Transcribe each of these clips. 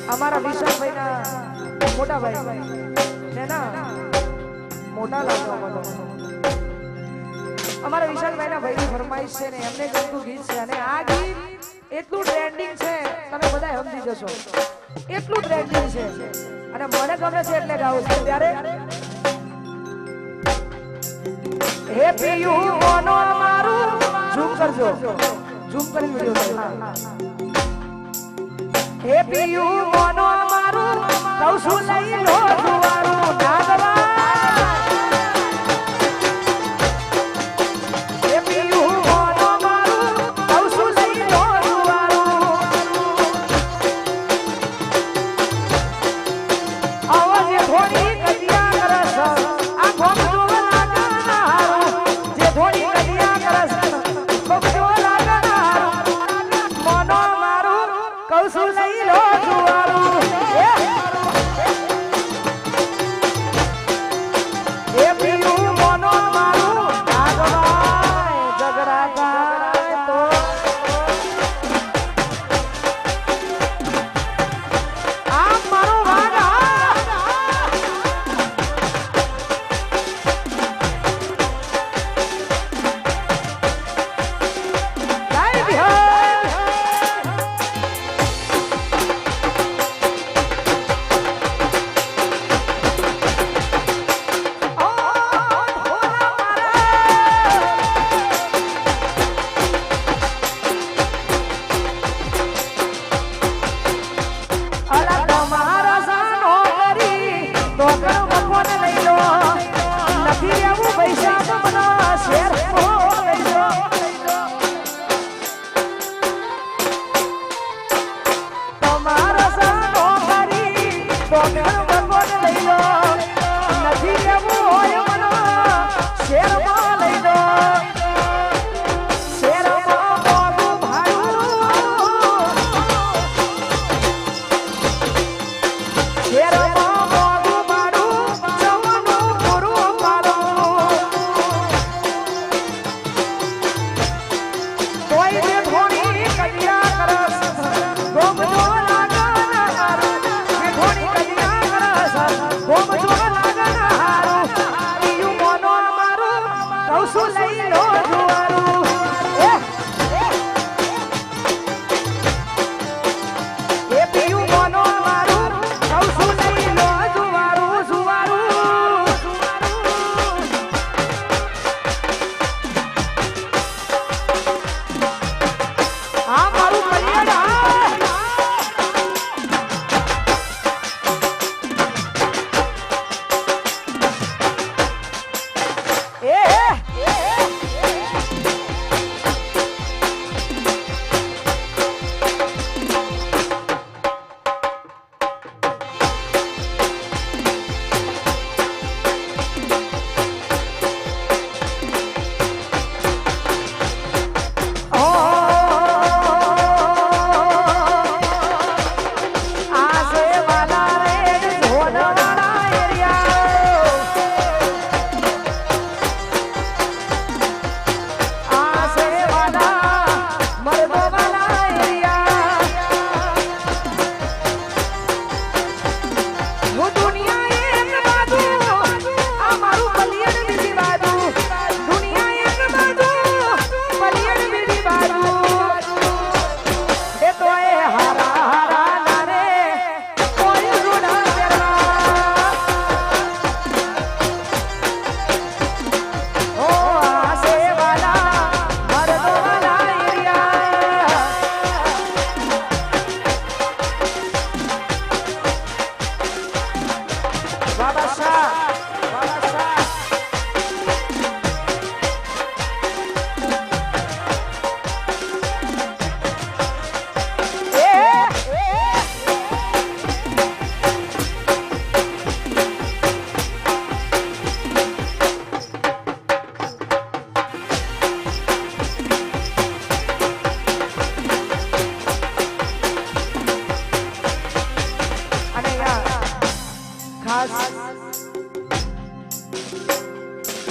અમારા વિશાલભાઈ ના મોટા ભાઈ ને ના મોટા લાગો અમારા વિશાલભાઈ ના ભાઈની ફરમાઈશ છે ને એમને ગમતું ગીત છે અને આ ગીત એટલું ટ્રેન્ડિંગ છે તમે બધા સમજી જશો એટલું ટ્રેન્ડિંગ છે અને મને ગમે છે એટલે ગાઉં છું ત્યારે હે પિયુ મોનો મારું ઝૂમ કરજો ઝૂમ કરી વિડિયો હે પિયુ મોનો મારું કૌશું લઈ લો જુવારું નાગવા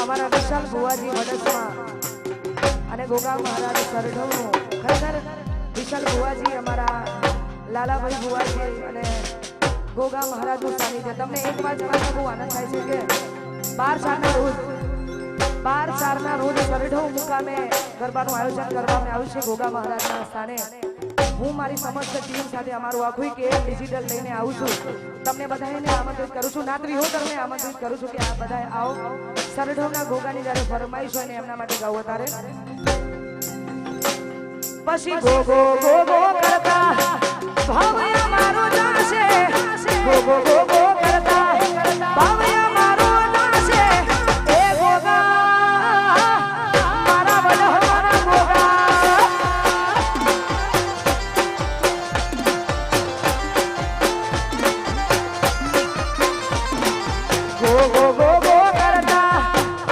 અમારા વિશાલ ભુવાજી વડસમાં અને ગોગા મહારાજ સરઢવનું ખરેખર વિશાલ ભુવાજી અમારા લાલાભાઈ ભુવાજી અને ગોગા મહારાજનું સાનિધ્ય. તમને એક વાત જણાવવાનો બહુ આનંદ થાય છે કે 12/4ના રોજ સરઢો મુકામે ગરબાનું આયોજન કરવામાં આવ્યું છે ગોગા મહારાજના સ્થાને. હું મારી સમસ્ત ટીમ સાથે અમારું આખું કે ડિજિટલ લઈને આવું છું. તમને બધાને આમંત્રિત કરું છું, નાત વિહોતરને આમંત્રિત કરું છું કે આ બધા આવો. સરઢોના ગોગાની જ્યારે ફરમાઈશ હોય ને એમના માટે ગાવું તારે. પછી ગો ગો ગો ગો કરતા ભાવયા મારો જાશે, ગો ગો ગો ગો કરતા ભાવયા મારો જાશે. એ ગોગા મારા વડવાના ગોગા, ગો ગો ગો ગો કરતા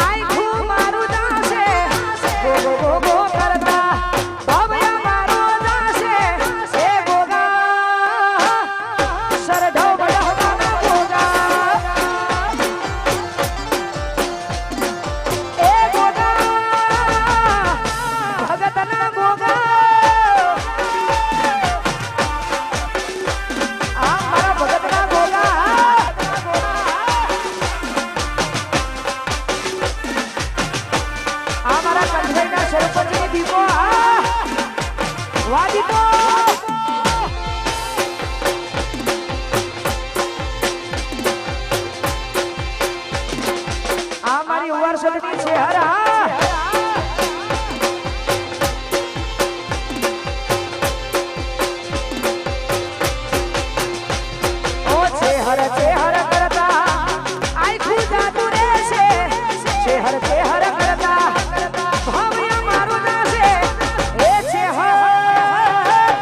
આખું મારું જાશે, ગો ગો ગો ગો કરતા ભાવયા મારો જાશે. એ ગોગા સરઢો વડવાના ગોગા, એ ગોગા ભગતના ગોગા. આ મારા ભગતના ગોગા, આ મારા કંઠઈના સરપંચની દીપો, વાહ દીપો. આ મારી ઉવારસદની છે હરા. ઓ છે હર કરતા આખું જાતું રહેશે, છે હર કરતા ભાવયા મારું જાશે. એ છે હર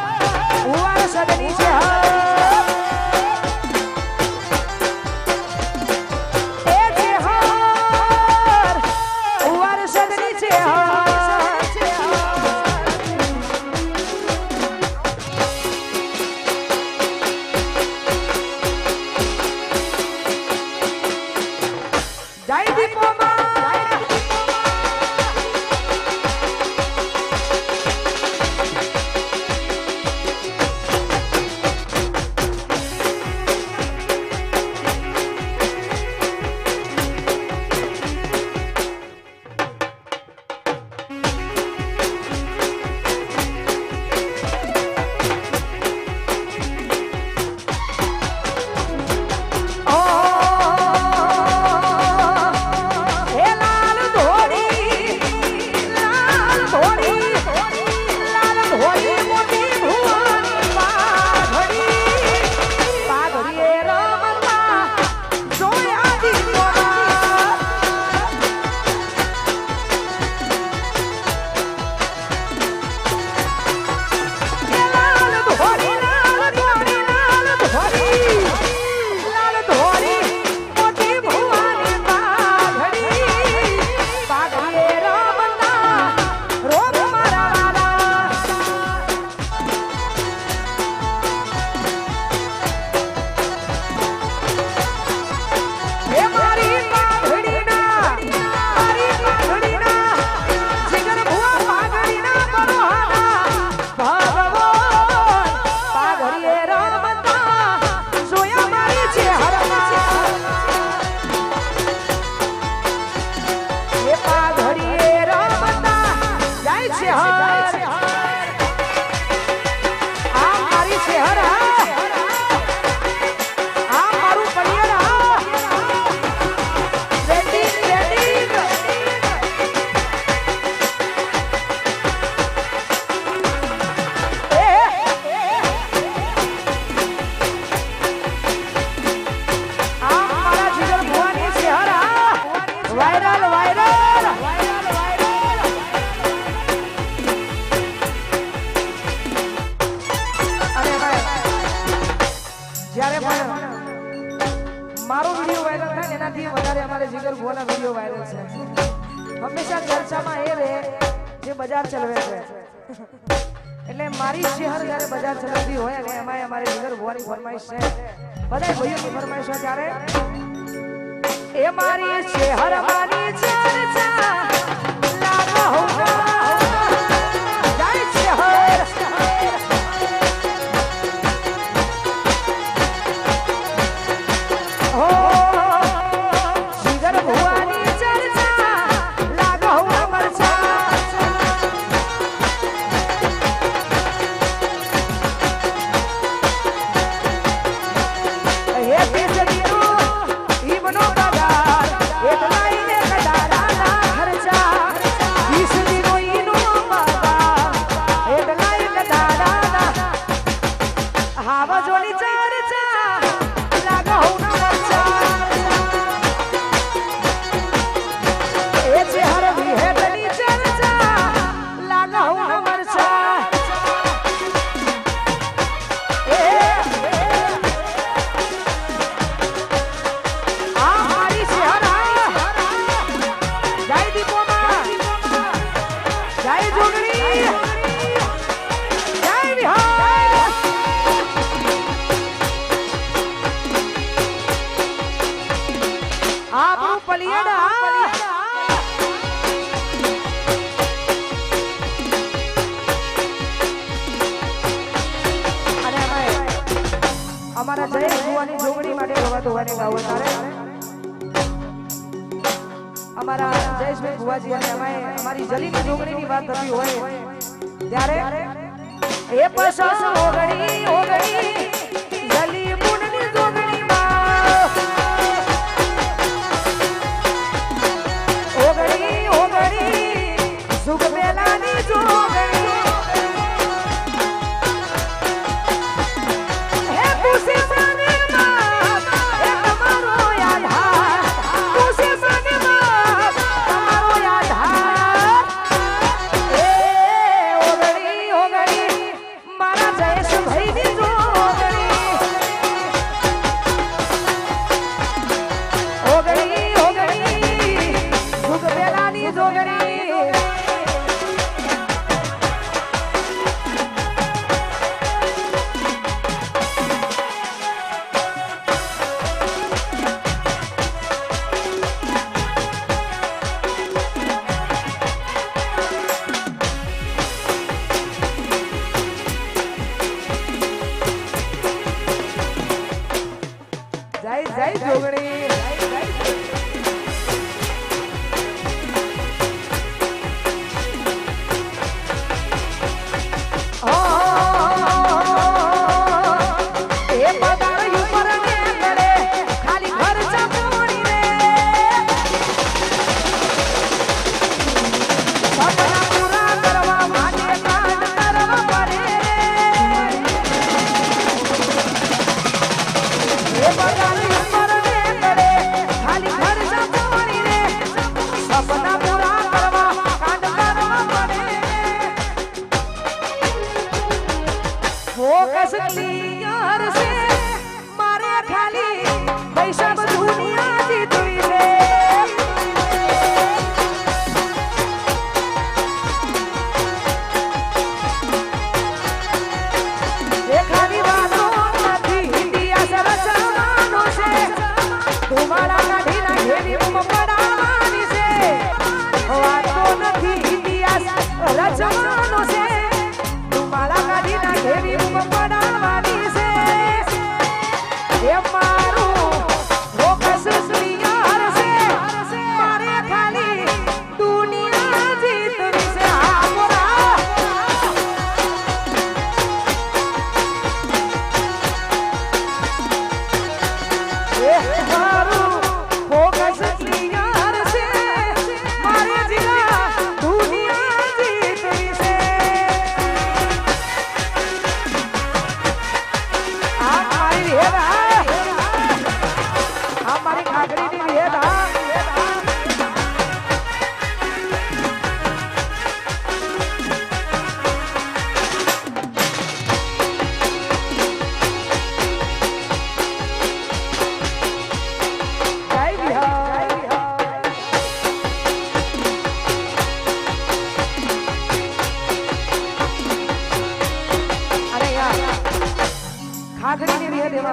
ઉવારસદની છે હર, એ છે હર ઉવારસદની છે હર. જય દીપો માં. હે લાલ ધોળી, લાલ ધોળી, લાલ ધોળી મોટી ભુવાની પાઘડી, પાઘડીએ રમતા જોયા દીપોના. હે લાલ ધોળી, લાલ ધોળી, લાલ ધોળી, લાલ ધોળી મોટી ભુવાની પાઘડી, પાઘડીએ રમતા રોમ મારા વાલા. હે મારી પાઘડીના, મારી પાઘડીના જીગર ભુવા પાઘડીના બરોહાના ભગવાન, પાઘડીએ રમતા જોયા મારી છે હરમાં. એ પાઘડીએ રમતા જાય છે હર, આ મારી છે હર. આ મારું કરિયર. રેડી રેડી આ મારા જીગર ભુવાની છે હર. વાયરલ વાયરલ અરે ભાઈ, જ્યારે પણ મારો વિડીયો વાયરલ થાય ને એનાથી વધારે અમારે જીગર ભુવાના વિડીયો વાયરલ છે. હંમેશા ચર્ચામાં એ રહે જે બજાર ચલાવે છે. એટલે મારી શહેર જ્યારે બજાર ચલાવતી હોય અને એમાં અમારે જીગર ભુવાની ફરમાઈશ છે, બધા ભાઈઓની ફરમાઈશ હોય ત્યારે એ મારી શહેર મારી ચર્ચા લાગો હોગા જાય છે હર. અમારા જયેશ ભુવાની જોગણી માટે ગવાતો હોય ગાવો તારે અમારા જયેશભાઈ ભુવાજી અને અમારી જલીની જોગણીની વાત થતી હોય ત્યારે એ પસંદ ઓગણી ઓગણી જલી પુણની જોગણીમાં ઓગણી ઓગણી સુખ મેલાની જોગણી જય જોગણી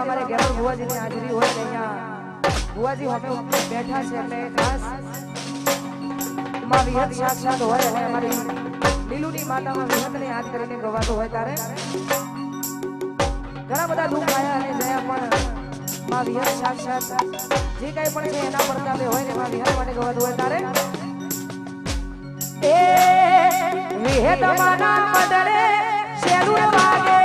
અમારે ઘેર ભુવાજીની હાજરી હોય ને અહીંયા ભુવાજી અમે બેઠા છે એટલે ખાસ માં વિહત સાક્ષાત હોય અને અમારી લીલુની માતામાં વિહતને યાદ કરીને ગવાતો હોય ત્યારે ઘણા બધા દુઃખ આયા અને જયા પણ માં વિહત સાક્ષાત જે કંઈ પણ છે એના પ્રતાપે હોય ને માં વિહત માટે ગવાતું હોય ત્યારે એ વિહત માના બદલે શેરું વાગે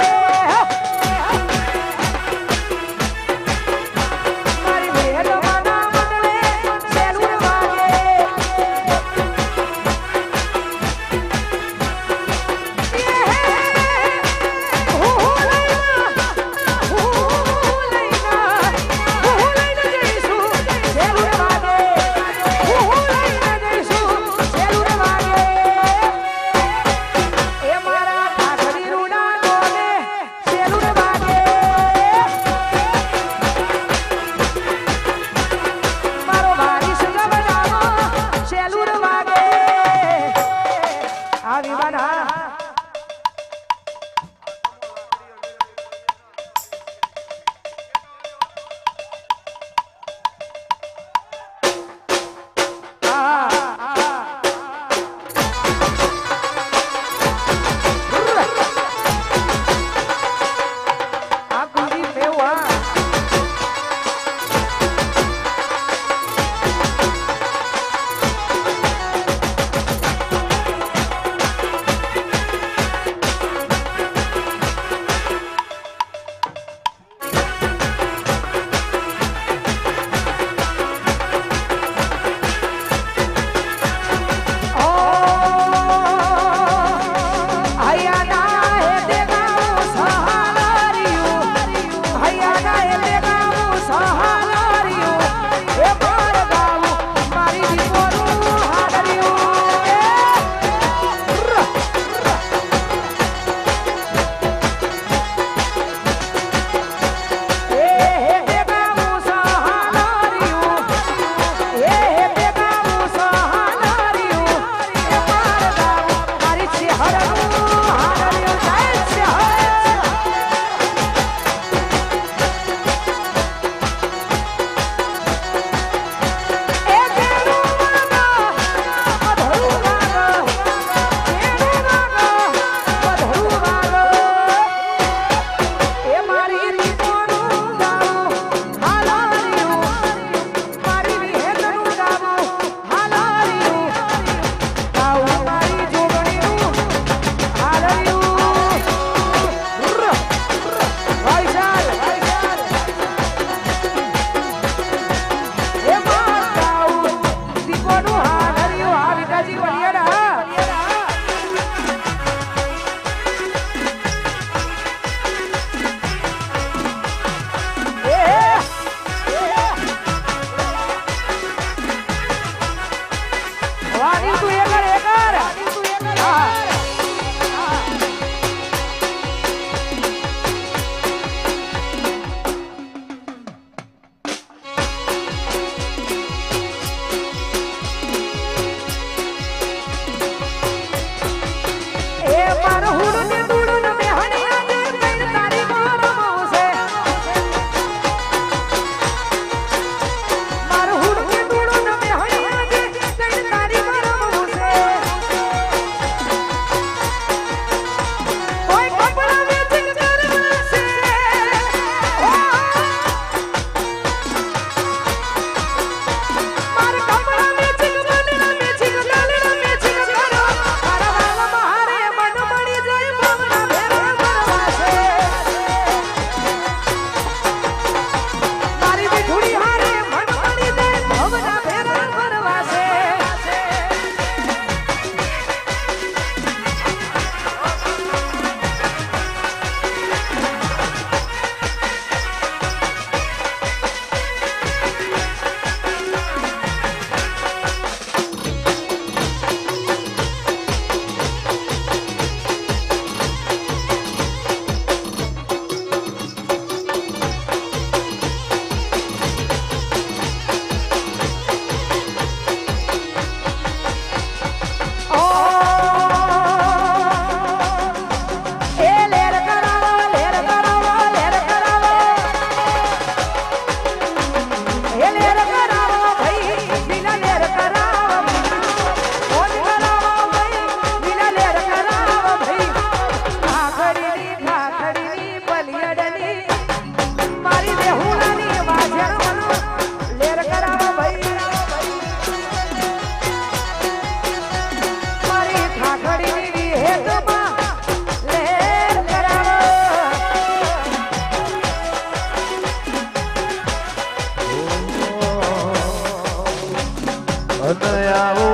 આવો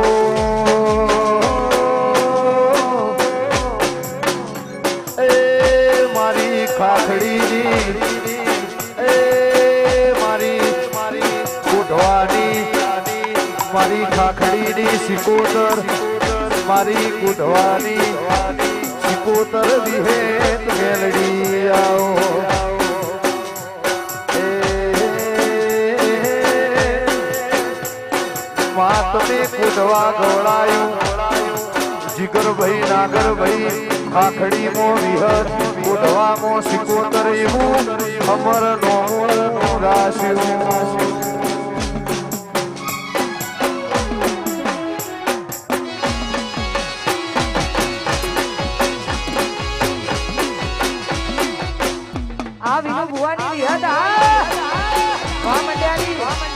એ મારી ખાખડીની એ મારી કુઢવાની મારી ખાખડીની સિકોતર મારી કુઢવાની સિકોતર વિહેત મેલડી આવો માતને કુદવા ગવડાયું જીગરભાઈ નાગરભાઈ ખાખડી મો વિહર કુદવા મો સિકોતર એવું અમર નોમું રાશ્યું આ વિનુ ભુવાની વિહત વાહ મંડ્યાની કરો